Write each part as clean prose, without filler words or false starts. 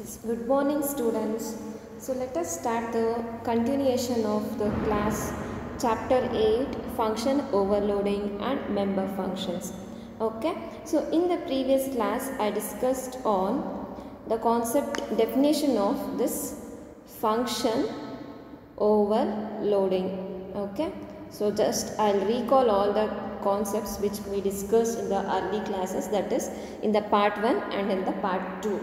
Yes, good morning students. So let us start the continuation of the class chapter 8 function overloading and member functions. Okay. So in the previous class I discussed on the concept definition of this function overloading. Okay. So just I'll recall all the concepts which we discussed in the early classes, that is in the part 1 and in the part 2.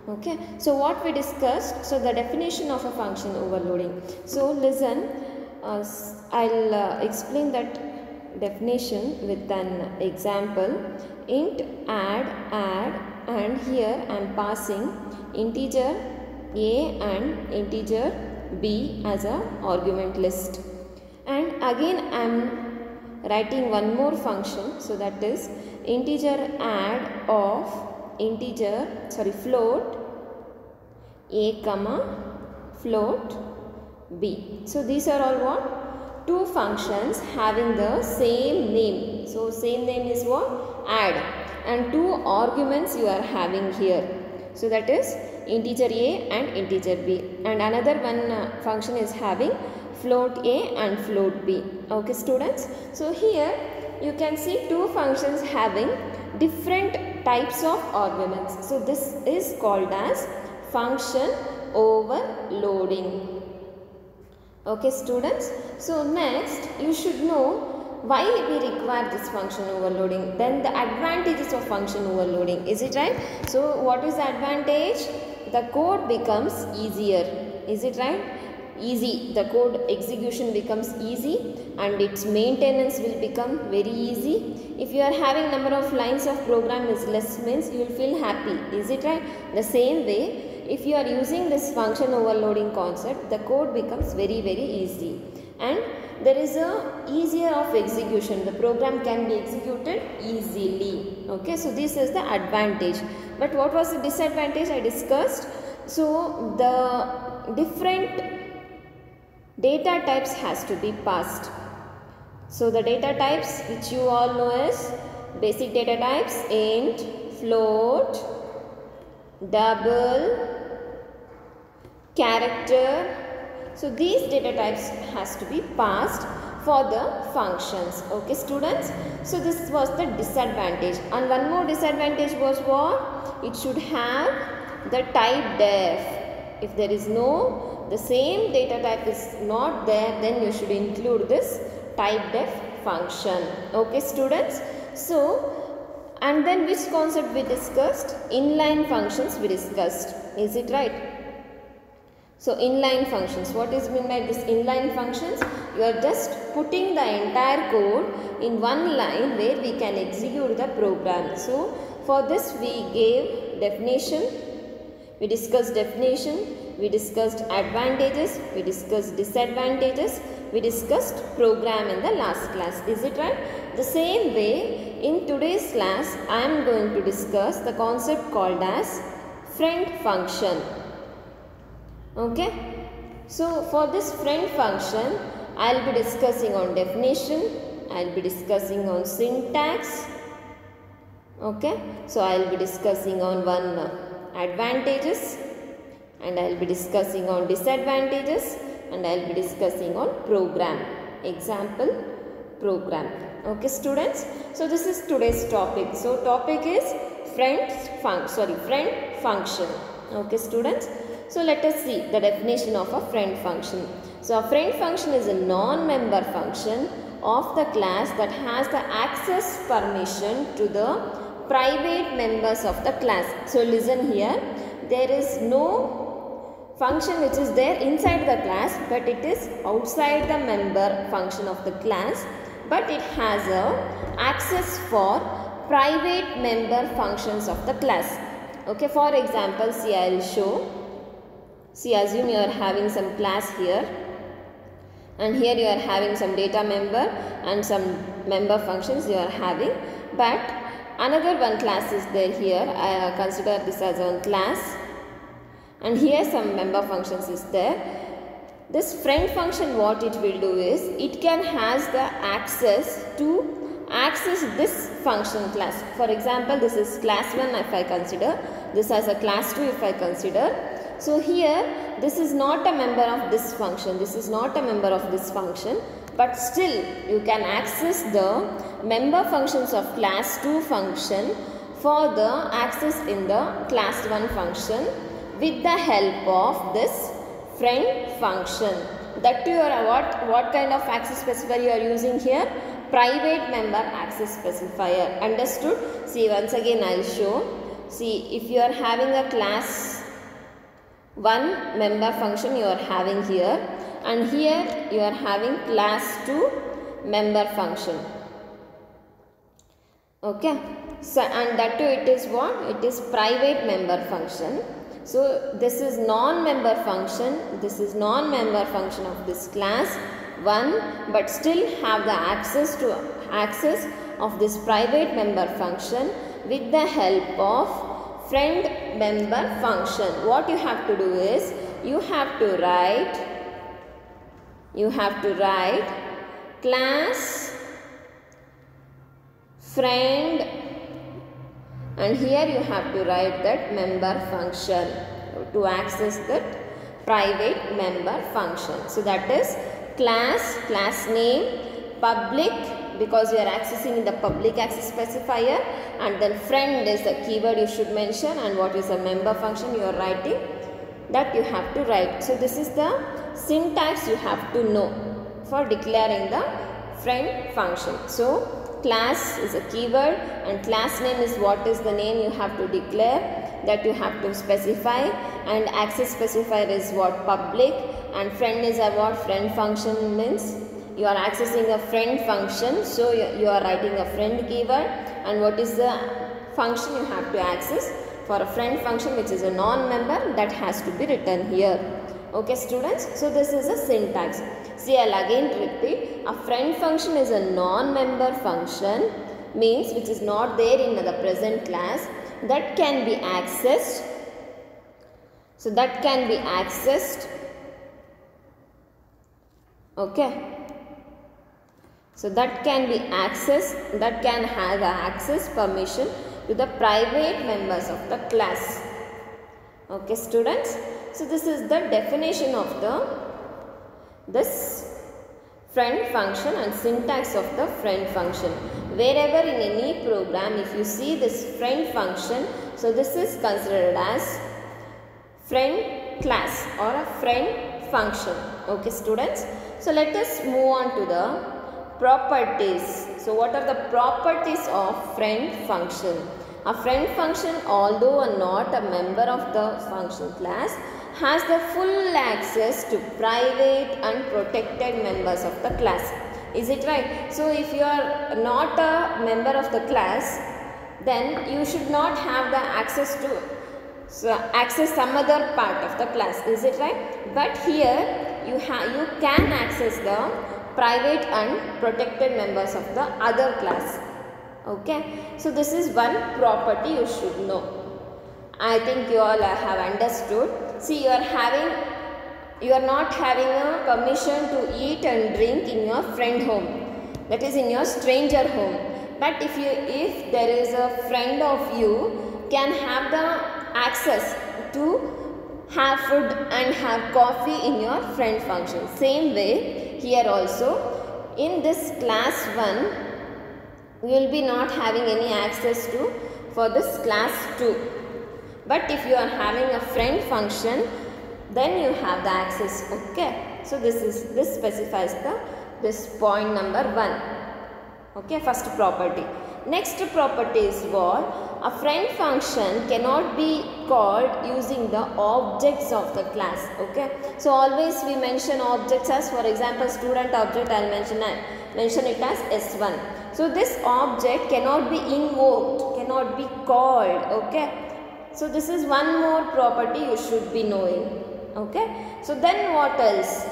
Okay, so what we discussed, so the definition of a function overloading. So listen, I'll explain that definition with an example. Int add, and here I am passing integer a and integer b as a argument list, and again I am writing one more function, so that is integer add of float a comma float b. So these are all what? Two functions having the same name. So same name is what? Add, and two arguments you are having here. So that is integer a and integer b, and another one function is having float a and float b. Okay students, so here you can see two functions having different types of arguments. So this is called as function overloading. Okay students, so next you should know why we require this function overloading, then the advantages of function overloading. Is it right? So what is the advantage? The code becomes easier. Is it right? Easy, the code execution becomes easy and its maintenance will become very easy. If you are having number of lines of program is less, means you will feel happy. Is it right? The same way, if you are using this function overloading concept, the code becomes very easy, and there is a easier of execution. The program can be executed easily. Okay, so this is the advantage. But what was the disadvantage I discussed? So the different data types has to be passed. So the data types which you all know is basic data types: int, float, double, character. So these data types has to be passed for the functions. Okay students, so this was the disadvantage. And one more disadvantage was what? It should have the type def. If there is no, the same data type is not there, then you should include this type def function. Okay students, so and then which concept we discussed? Inline functions we discussed. Is it right? So inline functions, what is meant by this inline functions? You are just putting the entire code in one line where we can execute the program. So for this we gave definition, we discussed definition, we discussed advantages, we discussed disadvantages, we discussed program in the last class. Is it right? The same way in today's class I am going to discuss the concept called as friend function. Okay. So for this friend function I will be discussing on definition, I will be discussing on syntax. Okay. So I will be discussing on advantages, and I will be discussing on disadvantages, and I will be discussing on program. Example program. Okay students, so this is today's topic. So topic is friend function. Okay students, so let us see the definition of a friend function. So a friend function is a non-member function of the class that has the access permission to the private members of the class. So listen here, there is no function which is there inside the class, but it is outside the member function of the class, but it has a access for private member functions of the class. Okay, for example, see I will show. See, assume you are having some class here, and here you are having some data member and some member functions you are having, but another one class is there here. I consider this as one class, and here some member functions is there. This friend function, what it will do is, it can has the access to access this function class. For example, this is class 1 if I consider, this as a class 2 if I consider. So here this is not a member of this function, this is not a member of this function, but still you can access the member functions of class 2 function for the access in the class 1 function with the help of this friend function. That you are what kind of access specifier you are using here? Private member access specifier. Understood? See, once again I will show. See, if you are having a class 1 member function you are having here, and here you are having class 2 member function. Okay. So, and that too it is what? It is private member function. So, this is non-member function, this is non-member function of this class 1, but still have the access of this private member function with the help of friend member function. What you have to do is, you have to write class friend, and here you have to write that member function to access that private member function. So that is class name, public, because you are accessing in the public access specifier, and then friend is the keyword you should mention, and what is a member function you are writing, that you have to write. So this is the syntax you have to know for declaring the friend function. So class is a keyword and class name is what is the name you have to declare, that you have to specify, and access specifier is what? Public, and friend is a what? Friend function means you are accessing a friend function, so you are writing a friend keyword, and what is the function you have to access for a friend function which is a non-member, that has to be written here. Okay students, so this is a syntax. See, I will again repeat, a friend function is a non-member function, means which is not there in the present class, that can be accessed. So that can be accessed. Okay. So that can be accessed, that can have access permission to the private members of the class. Okay students. So this is the definition of this friend function and syntax of the friend function. Wherever in any program, if you see this friend function, so this is considered as friend class or a friend function. Okay students. So let us move on to the properties. So what are the properties of friend function? A friend function, although not a member of the function class, has the full access to private and protected members of the class. Is it right? So if you are not a member of the class, then you should not have the access to access some other part of the class. Is it right? But here you can access the private and protected members of the other class. Okay. So this is one property you should know. I think you all have understood. See, you are not having a permission to eat and drink in your friend home, that is in your stranger home. But if there is a friend of you, can have the access to have food and have coffee in your friend function. Same way here also, in this class 1, you will be not having any access to for this class 2. But if you are having a friend function, then you have the access. Okay. So this specifies this point number 1. Okay, first property. Next property is what? A friend function cannot be called using the objects of the class. Okay. So always we mention objects as, for example, student object, I will mention it as S1. So this object cannot be invoked, cannot be called. Okay. So this is one more property you should be knowing. Okay. So then what else?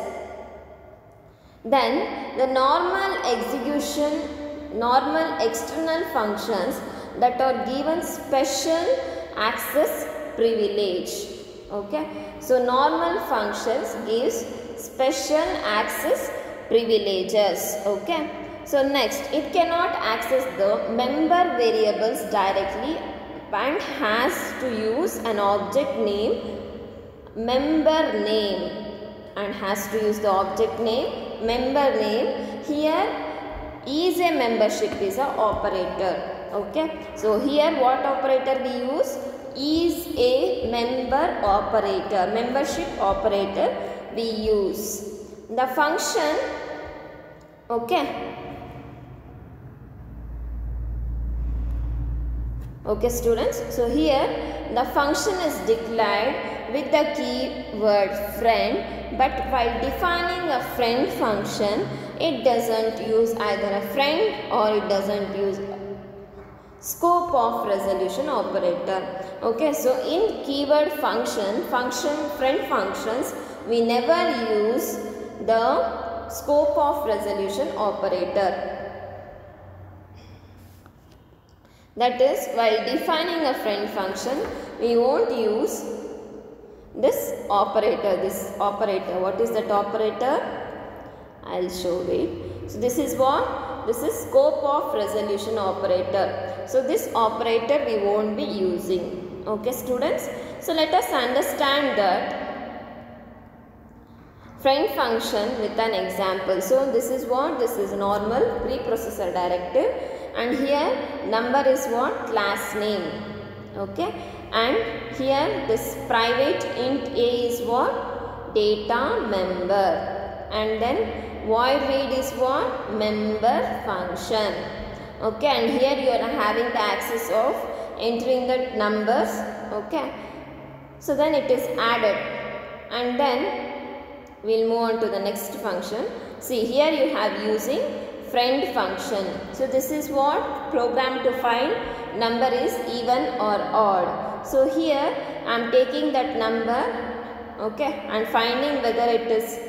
Then the normal external functions that are given special access privilege. Okay. So normal functions gives special access privileges. Okay. So next, it cannot access the member variables directly and has to use an object name member name, and has to use the object name member name. Here is a membership is a operator. Okay, so here what operator we use? Is a member operator, membership operator we use. The function, okay, okay students, so here the function is declared with the keyword friend, but while defining a friend function, it doesn't use either a friend or it doesn't use scope of resolution operator. Okay, so in keyword function, friend functions, we never use the scope of resolution operator. That is, while defining a friend function, we won't use this operator. What is that operator? I'll show it. So this is what? This is scope of resolution operator. So this operator we won't be using. Okay students. So let us understand that friend function with an example. So this is what? This is normal preprocessor directive, and here number is what? Class name. Okay, and here this private int a is what? Data member, and then void read is what? Member function. Okay, and here you are having the access of entering the numbers. Okay, so then it is added, and then we'll move on to the next function. See, here you have using friend function. So this is what? Program to find number is even or odd. So here I am taking that number, okay, and finding whether it is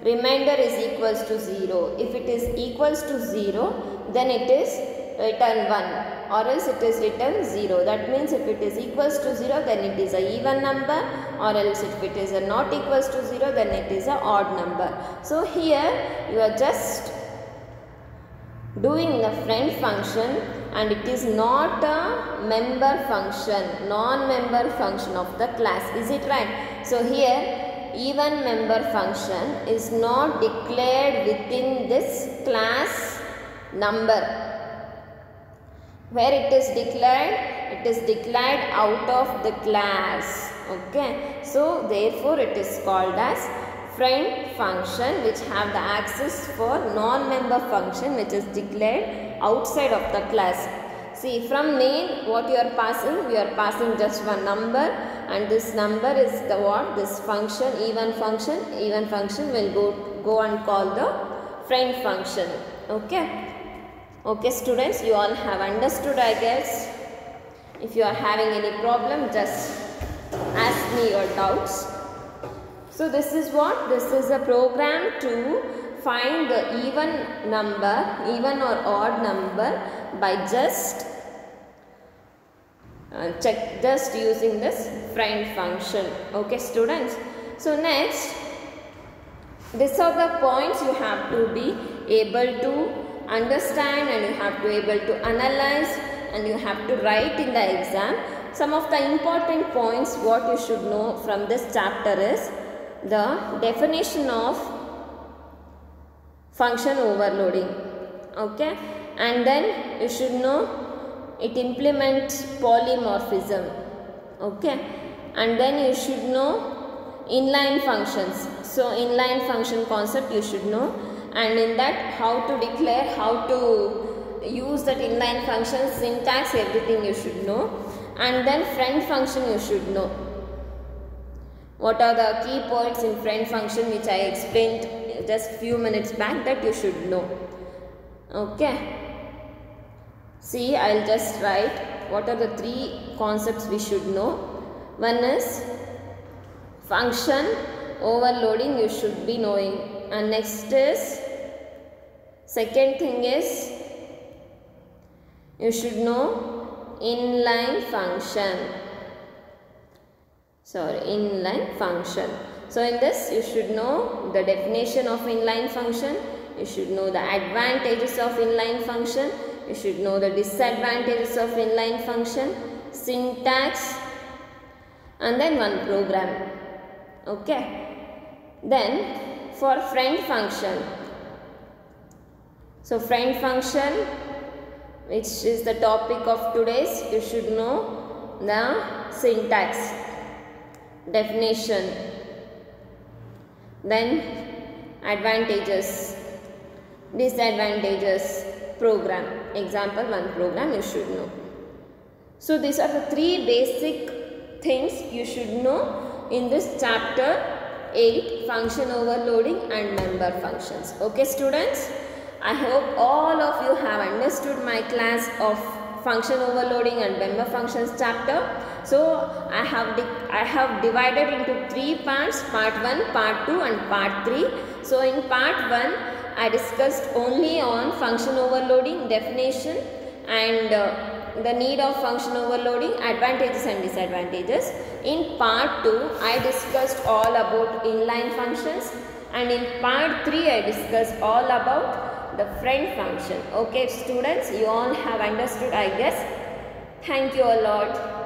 remainder is equals to 0. If it is equals to 0, then it is return 1, or else it is return 0. That means if it is equals to 0, then it is a even number, or else if it is a not equals to 0, then it is a odd number. So here you are just doing the friend function, and it is not a member function, non-member function of the class. Is it right? So here even member function is not declared within this class number. Where it is declared out of the class. Okay, so therefore it is called as friend function, which have the access for non-member function which is declared outside of the class. See, from main what you are passing, we are passing just one number, and this number is the what? This function, even function will go and call the friend function. Okay. Okay students, you all have understood, I guess. If you are having any problem, just ask me your doubts. So this is what? This is a program to find the even number, even or odd number by just using this friend function. Okay students. So next, these are the points you have to be able to understand, and you have to be able to analyze, and you have to write in the exam. Some of the important points what you should know from this chapter is the definition of function overloading. Okay, and then you should know it implements polymorphism. Okay, and then you should know inline functions. So inline function concept you should know, and in that how to declare, how to use that inline function, syntax, everything you should know. And then friend function you should know. What are the key points in friend function which I explained just few minutes back, that you should know. Okay. See, I'll just write what are the three concepts we should know. One is function overloading, you should be knowing. And next is, second thing is, you should know inline function. Inline function. So in this you should know the definition of inline function, you should know the advantages of inline function, you should know the disadvantages of inline function, syntax, and then one program. Okay. Then for friend function. So friend function, which is the topic of today's, you should know the syntax, definition, then advantages, disadvantages, program. Example, one program you should know. So these are the three basic things you should know in this chapter 8, function overloading and member functions. Okay students, I hope all of you have understood my class of function overloading and member functions chapter. So I have divided into 3 parts, part 1, part 2 and part 3. So in part 1 I discussed only on function overloading, definition and the need of function overloading, advantages and disadvantages. In part 2 I discussed all about inline functions, and in part 3 I discussed all about the friend function. Okay students, you all have understood I guess. Thank you a lot.